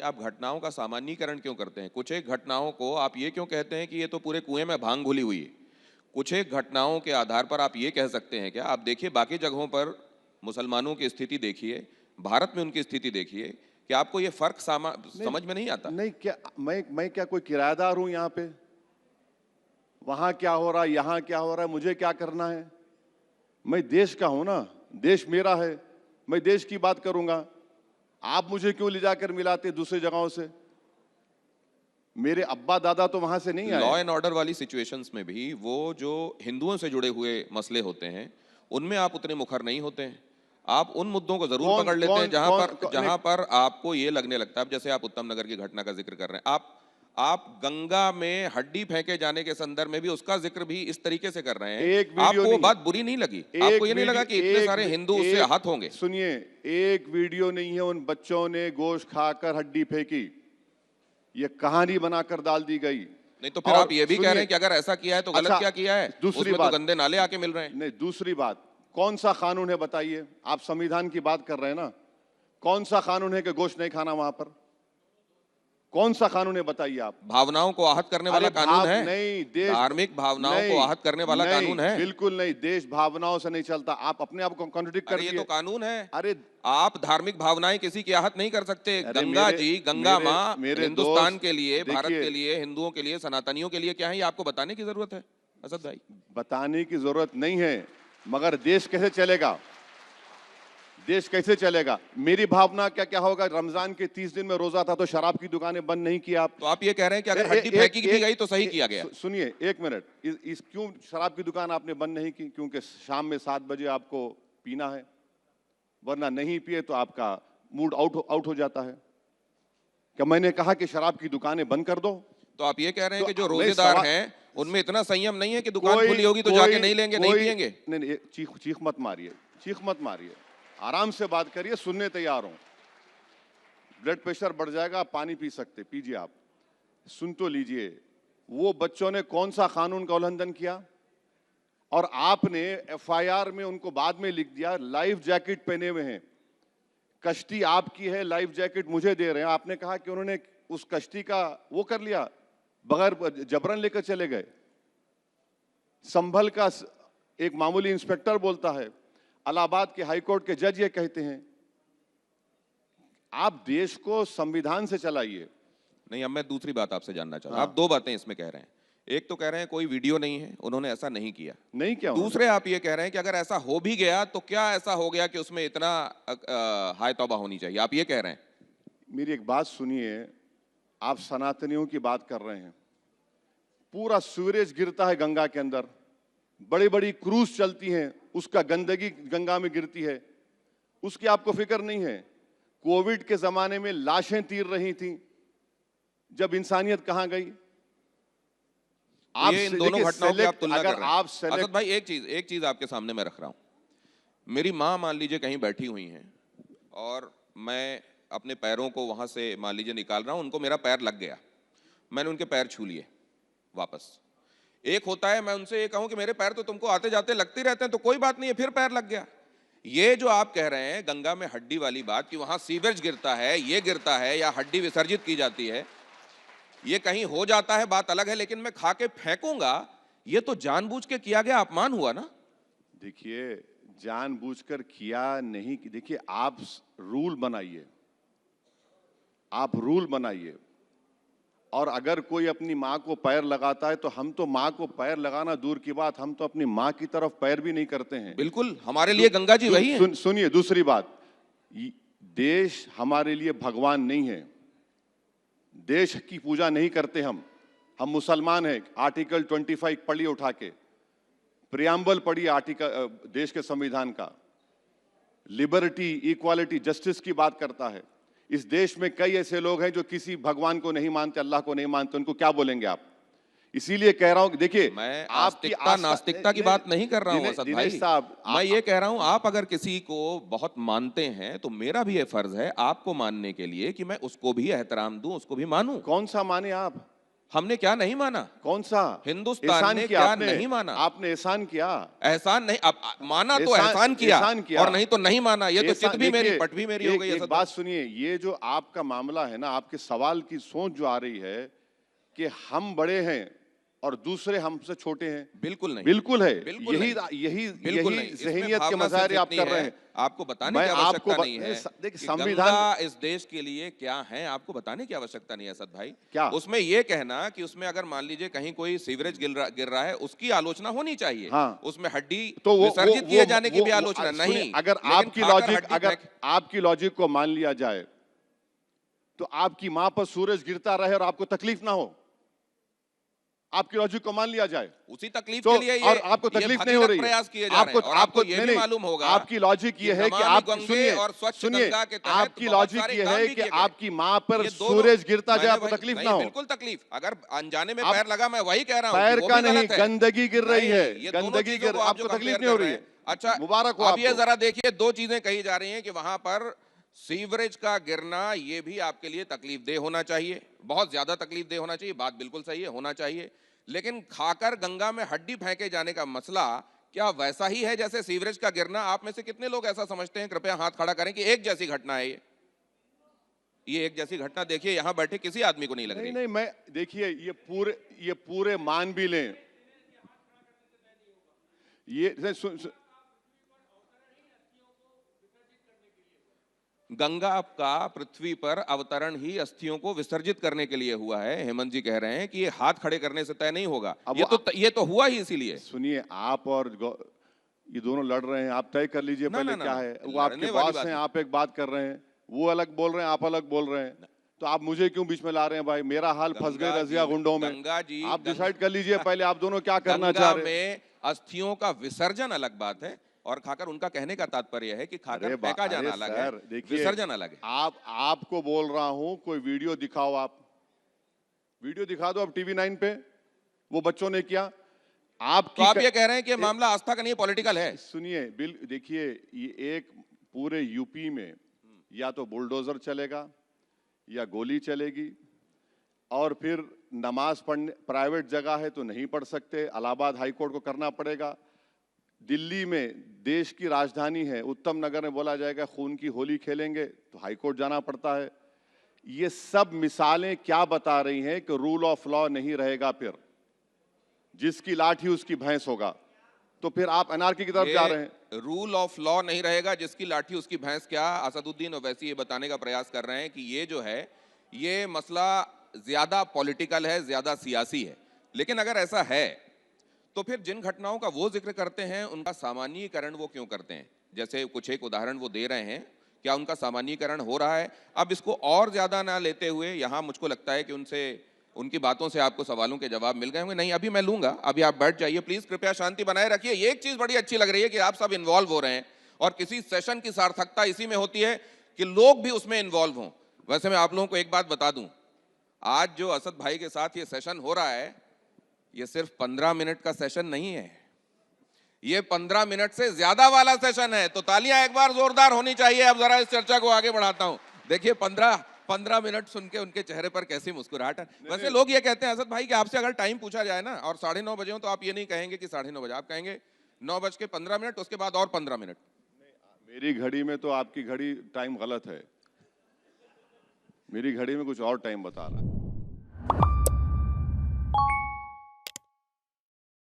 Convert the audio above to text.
आप घटनाओं का सामान्यीकरण क्यों करते हैं? कुछ एक घटनाओं को आप ये क्यों कहते हैं कि ये तो पूरे कुएं में भांग घुली हुई है? कुछ एक घटनाओं के आधार पर आप ये कह सकते हैं क्या? आप देखिए बाकी जगहों पर मुसलमानों की स्थिति देखिए, भारत में उनकी स्थिति देखिए, कि आपको ये फर्क नहीं, समझ में नहीं आता? नहीं, क्या मैं क्या कोई किराएदार हूं यहाँ पे? वहां क्या हो रहा है, यहाँ क्या हो रहा है, मुझे क्या करना है? मैं देश का हूं ना, देश मेरा है, मैं देश की बात करूंगा। आप मुझे क्यों ले जाकर मिलाते दूसरी जगहों से? मेरे अब्बा दादा तो वहां से नहीं लॉ आए। एंड ऑर्डर वाली सिचुएशंस में भी वो जो हिंदुओं से जुड़े हुए मसले होते हैं, उनमें आप उतने मुखर नहीं होते हैं। आप उन मुद्दों को जरूर कौन पकड़ लेते हैं कौन कौन, कौन नहीं, जहां पर आपको ये लगने लगता है। अब जैसे आप उत्तम नगर की घटना का जिक्र कर रहे हैं, आप गंगा में हड्डी फेंके जाने के संदर्भ में भी उसका जिक्र भी इस तरीके से कर रहे हैं। एक वीडियो आपको वो नहीं, बात बुरी नहीं लगी? आपको ये नहीं लगा कि इतने सारे हिंदू उससे एक आहत होंगे? सुनिए, एक वीडियो नहीं है उन बच्चों ने गोश्त खाकर हड्डी फेंकी, ये कहानी बनाकर डाल दी गई। नहीं तो फिर और आप ये भी कह रहे हैं कि अगर ऐसा किया है तो गलत अच्छा, क्या किया है? दूसरी उसमें तो बात, गंदे नाले आके मिल रहे हैं। नहीं, दूसरी बात, कौन सा कानून है बताइए? आप संविधान की बात कर रहे हैं ना, कौन सा कानून है कि गोश्त नहीं खाना वहां पर? कौन सा कानून है बताइए आप? भावनाओं को आहत करने वाला कानून है? नहीं, देश, धार्मिक भावनाओं को नहीं, आहत करने वाला नहीं, कानून है? बिल्कुल नहीं, देश भावनाओं से नहीं चलता। आप अपने आप को कॉन्ट्रडिक्ट कर अरे ये दिए। तो कानून है। अरे, आप धार्मिक भावनाएं किसी की आहत नहीं कर सकते। अरे गंगा जी, गंगा मेरे माँ मेरे हिंदुस्तान दोस्त, के लिए, भारत देखिए, के लिए, हिंदुओं के लिए, सनातनियों के लिए क्या है, ये आपको बताने की जरूरत है असद भाई? बताने की जरूरत नहीं है, मगर देश कैसे चलेगा? देश कैसे चलेगा? मेरी भावना क्या क्या होगा? रमजान के 30 दिन में रोजा था तो शराब की दुकानें बंद नहीं की आप। तो आप ये कह रहे हैं कि अगर हड्डी फेंकी भी गई तो सही किया गया? सुनिए एक मिनट, इस क्यों शराब की दुकान आपने बंद नहीं की? क्योंकि शाम में 7 बजे आपको पीना है, वरना नहीं पिए तो आपका मूड आउट हो जाता है। क्या मैंने कहा कि शराब की दुकानें बंद कर दो? तो आप ये कह रहे हैं तो कि जो मैं रोजेदार हैं उनमें इतना संयम नहीं है कि दुकान खुली होगी तो जाके नहीं लेंगे, नहीं पिएंगे? नहीं, चीख मत मारिए, चीख मत मारिए, आराम से बात करिए, सुनने तैयार हूं। ब्लड प्रेशर बढ़ जाएगा, आप पानी पी सकते, पीजिए आप। सुन तो लीजिए, वो बच्चों ने कौन सा कानून का उल्लंघन किया? और आपने एफआईआर में उनको बाद में लिख दिया लाइफ जैकेट पहने हुए हैं, कश्ती आपकी है, लाइफ जैकेट मुझे दे रहे हैं। आपने कहा कि उन्होंने उस कश्ती का वो कर लिया, बगैर जबरन लेकर चले गए। संभल का एक मामूली इंस्पेक्टर बोलता है, इलाहाबाद के हाईकोर्ट के जज ये कहते हैं। आप देश को संविधान से चलाइए। नहीं, अब मैं दूसरी बात आपसे जानना चाहता हूं। आप दो बातें इसमें कह रहे हैं। एक तो कह रहे हैं कोई वीडियो नहीं है, उन्होंने ऐसा नहीं किया। नहीं क्या? दूसरे आप ये कह रहे हैं कि अगर ऐसा हो भी गया तो क्या ऐसा हो गया कि उसमें इतना हाय तौबा होनी चाहिए, आप ये कह रहे हैं? मेरी एक बात सुनिए, आप सनातनियों की बात कर रहे हैं, पूरा सूरज गिरता है गंगा के अंदर, बड़ी बड़ी क्रूज चलती हैं, उसका गंदगी गंगा में गिरती है, उसकी आपको फिक्र नहीं है। कोविड के जमाने में लाशें तीर रही थी, जब इंसानियत कहां गई? ये इन दोनों घटनाओं की आप तुलना कर रहे हैं। आप असद भाई एक चीज आपके सामने मैं रख रहा हूं। मेरी माँ मान लीजिए कहीं बैठी हुई हैं और मैं अपने पैरों को वहां से मान लीजिए निकाल रहा हूं, उनको मेरा पैर लग गया, मैंने उनके पैर छू लिए वापस। एक होता है मैं उनसे ये कहूं कि मेरे पैर तो तुमको आते जाते लगते रहते हैं, तो कोई बात नहीं है, फिर पैर लग गया। ये जो आप कह रहे हैं गंगा में हड्डी वाली बात कि वहां सीवेज गिरता है, ये गिरता है या हड्डी विसर्जित की जाती है, ये कहीं हो जाता है, बात अलग है, लेकिन मैं खा के फेंकूंगा, ये तो जानबूझ के किया गया अपमान हुआ ना? देखिए, जानबूझकर किया नहीं, देखिए आप रूल बनाइए, आप रूल बनाइए। और अगर कोई अपनी माँ को पैर लगाता है तो हम तो माँ को पैर लगाना दूर की बात, हम तो अपनी माँ की तरफ पैर भी नहीं करते हैं। बिल्कुल, हमारे लिए गंगा जी वही है। सुनिए दूसरी बात, देश हमारे लिए भगवान नहीं है, देश की पूजा नहीं करते हम मुसलमान हैं। आर्टिकल 25 पढ़िए उठा के, प्रियम्बल पढ़िए आर्टिकल देश के संविधान का, लिबर्टी, इक्वालिटी, जस्टिस की बात करता है। इस देश में कई ऐसे लोग हैं जो किसी भगवान को नहीं मानते, अल्लाह को नहीं मानते, उनको क्या बोलेंगे आप? इसीलिए कह रहा हूं कि देखिए, मैं आपकी आस्तिकता नास्तिकता की बात नहीं कर रहा हूं असद भाई साहब, मैं ये कह रहा हूं आप अगर किसी को बहुत मानते हैं तो मेरा भी ये फर्ज है आपको मानने के लिए कि मैं उसको भी एहतराम दूं, उसको भी मानूं। कौन सा माने आप? हमने क्या नहीं माना? कौन सा हिंदुस्तान एहसान ने किया क्या आपने? नहीं माना? आपने एहसान किया। एहसान नहीं, अब माना तो एहसान- एहसान किया, एहसान किया। और नहीं तो नहीं माना। ये तो एहसान- चित भी मेरी देखिए, पट भी मेरी हो गई है एक असद बात भाई। सुनिए, ये जो आपका मामला है ना, आपके सवाल की सोच जो आ रही है कि हम बड़े हैं और दूसरे हमसे छोटे हैं, बिल्कुल नहीं, बिल्कुल है। बिल्कुल यही नहीं, यही बिल्कुल यही नहीं। इसमें ज़हनियत के भावना सिर्फ मज़ाहिर आप इतनी कर रहे है, हैं। आपको बताने मैं की आपको आवश्यकता नहीं है देखिए, कि संविधान गंगा इस देश के लिए क्या है, आपको बताने की आवश्यकता नहीं है असद भाई। क्या? उसमें ये कहना कि उसमें अगर मान लीजिए कहीं कोई सीवरेज गिर रहा है, उसकी आलोचना होनी चाहिए। हाँ। उसमें हड्डी तो विसर्जित किए जाने की भी आलोचना सुनिए, नहीं। अगर लेकिन आपकी खाकर लॉजिक हड्डी अगर फेंक- आपकी लॉजिक को मान लिया जाए तो आपकी मां पर सूरज गिरता रहे और आपको तकलीफ ना हो, आपकी लॉजिक को मान लिया जाए उसी तकलीफ तो, के लिए और आपको ये तकलीफ नहीं हो भगीरथ रही है। प्रयास किए जा रहे हैं। और आपको ये नहीं, भी नहीं, मालूम होगा आपकी लॉजिक ये है कि नमामि आप गंगे सुनिए, और स्वच्छ सुनिए, गंगा के तहत आपकी बहुत लॉजिक सारे ये काम है भी कि किए गए। आपकी मां पर ये दोनों- सूरज गिरता जाए, मैंने आपको वही- तकलीफ नहीं, ना हो। बिल्कुल तकलीफ, अगर अनजाने में आप- पैर लगा, मैं वही कह रहा हूँ पैर कि वो का भी नहीं, गलत है। गंदगी गिर रही नहीं, है, ये दोनों गंदगी चीजों गिर, को आप आपको जो तकलीफ compare नहीं हो कर रही रहे है। हैं। अच्छा, मुबारक हो अब ये आपको। जरा देखिए, दो चीजें कही जा रही हैं कि वहां पर सीवरेज का गिरना ये भी आपके लिए तकलीफ दे होना चाहिए, बहुत ज्यादा तकलीफ दे होना चाहिए। बात बिल्कुल सही है, होना चाहिए। लेकिन खाकर गंगा में हड्डी फेंके जाने का मसला क्या वैसा ही है जैसे सीवरेज का गिरना? आप में से कितने लोग ऐसा समझते हैं? कृपया हाथ खड़ा करें कि एक जैसी घटना है ये एक जैसी घटना देखिए यहां बैठे किसी आदमी को नहीं लग नहीं, रही। नहीं, मैं देखिए, ये पूरे मान भी लें, ये गंगा का पृथ्वी पर अवतरण ही अस्थियों को विसर्जित करने के लिए हुआ है। हेमंत जी कह रहे हैं कि ये हाथ खड़े करने से तय नहीं होगा। अब ये तो हुआ ही इसीलिए। सुनिए, आप और ये दोनों लड़ रहे हैं, आप तय कर लीजिए ना, पहले ना, ना, क्या ना, है। वो लड़ने आपके वाली बॉस बात हैं, नहीं। आप एक बात कर रहे हैं, वो अलग बोल रहे हैं, आप अलग बोल रहे हैं, तो आप मुझे क्यों बीच में ला रहे हैं? भाई, मेरा हाल फंस गए रजिया गुंडों में। गंगा जी, आप डिसाइड कर लीजिए पहले, आप दोनों क्या करना चाह गंगा रहे हैं। में अस्थियों का विसर्जन अलग बात है, और खाकर, उनका कहने का तात्पर्य है कि खाकर फेंका जाना अलग है, विसर्जन अलग है। आपको बोल रहा हूं, कोई वीडियो दिखाओ, आप वीडियो दिखा दो, अब टीवी 9 पे वो बच्चों ने किया। तो आप ये कह रहे हैं कि ये मामला आस्था का नहीं, पॉलिटिकल है? सुनिए, देखिए, ये एक पूरे यूपी में या तो बुलडोजर चलेगा या गोली चलेगी, और फिर नमाज पढ़ने, प्राइवेट जगह है तो नहीं पढ़ सकते, इलाहाबाद हाई कोर्ट को करना पड़ेगा। दिल्ली में, देश की राजधानी है, उत्तम नगर में बोला जाएगा खून की होली खेलेंगे तो हाई कोर्ट जाना पड़ता है। ये सब मिसालें क्या बता रही हैं कि रूल ऑफ लॉ नहीं रहेगा, फिर जिसकी लाठी उसकी भैंस होगा। तो फिर आप अनार्की की तरफ जा रहे हैं। रूल ऑफ लॉ नहीं रहेगा, जिसकी लाठी उसकी भैंस। क्या असदुद्दीन ओवैसी ये बताने का प्रयास कर रहे हैं कि ये जो है, ये मसला ज्यादा पॉलिटिकल है, ज्यादा सियासी है? लेकिन अगर ऐसा है तो फिर जिन घटनाओं का वो जिक्र करते हैं, उनका सामान्यीकरण वो क्यों करते हैं? जैसे कुछ एक उदाहरण वो दे रहे हैं, क्या उनका सामान्यीकरण हो रहा है? अब इसको और ज्यादा ना लेते हुए, यहां मुझको लगता है कि उनकी बातों से आपको सवालों के जवाब मिल गए होंगे। नहीं, अभी मैं लूंगा, अभी आप बैठ जाइए प्लीज, कृपया शांति बनाए रखिए। ये एक चीज बड़ी अच्छी लग रही है कि आप सब इन्वॉल्व हो रहे हैं, और किसी सेशन की सार्थकता इसी में होती है कि लोग भी उसमें इन्वॉल्व हों। वैसे मैं आप लोगों को एक बात बता दूं, आज जो असद भाई के साथ ये सेशन हो रहा है, ये सिर्फ 15 मिनट का सेशन नहीं है, ये 15 मिनट से ज्यादा वाला सेशन है। तो तालियां एक बार जोरदार होनी चाहिए। अब जरा इस चर्चा को आगे बढ़ाता हूं। देखिए, 15 मिनट सुन के उनके चेहरे पर कैसी मुस्कुराहट है। वैसे लोग ये कहते हैं असद भाई कि आपसे अगर टाइम पूछा जाए ना, और 9:30 बजे हो, तो आप ये नहीं कहेंगे कि 9:30 बजे, आप कहेंगे 9:15, उसके बाद और 15 मिनट। मेरी घड़ी में तो आपकी घड़ी टाइम गलत है, मेरी घड़ी में कुछ और टाइम बता रहा है।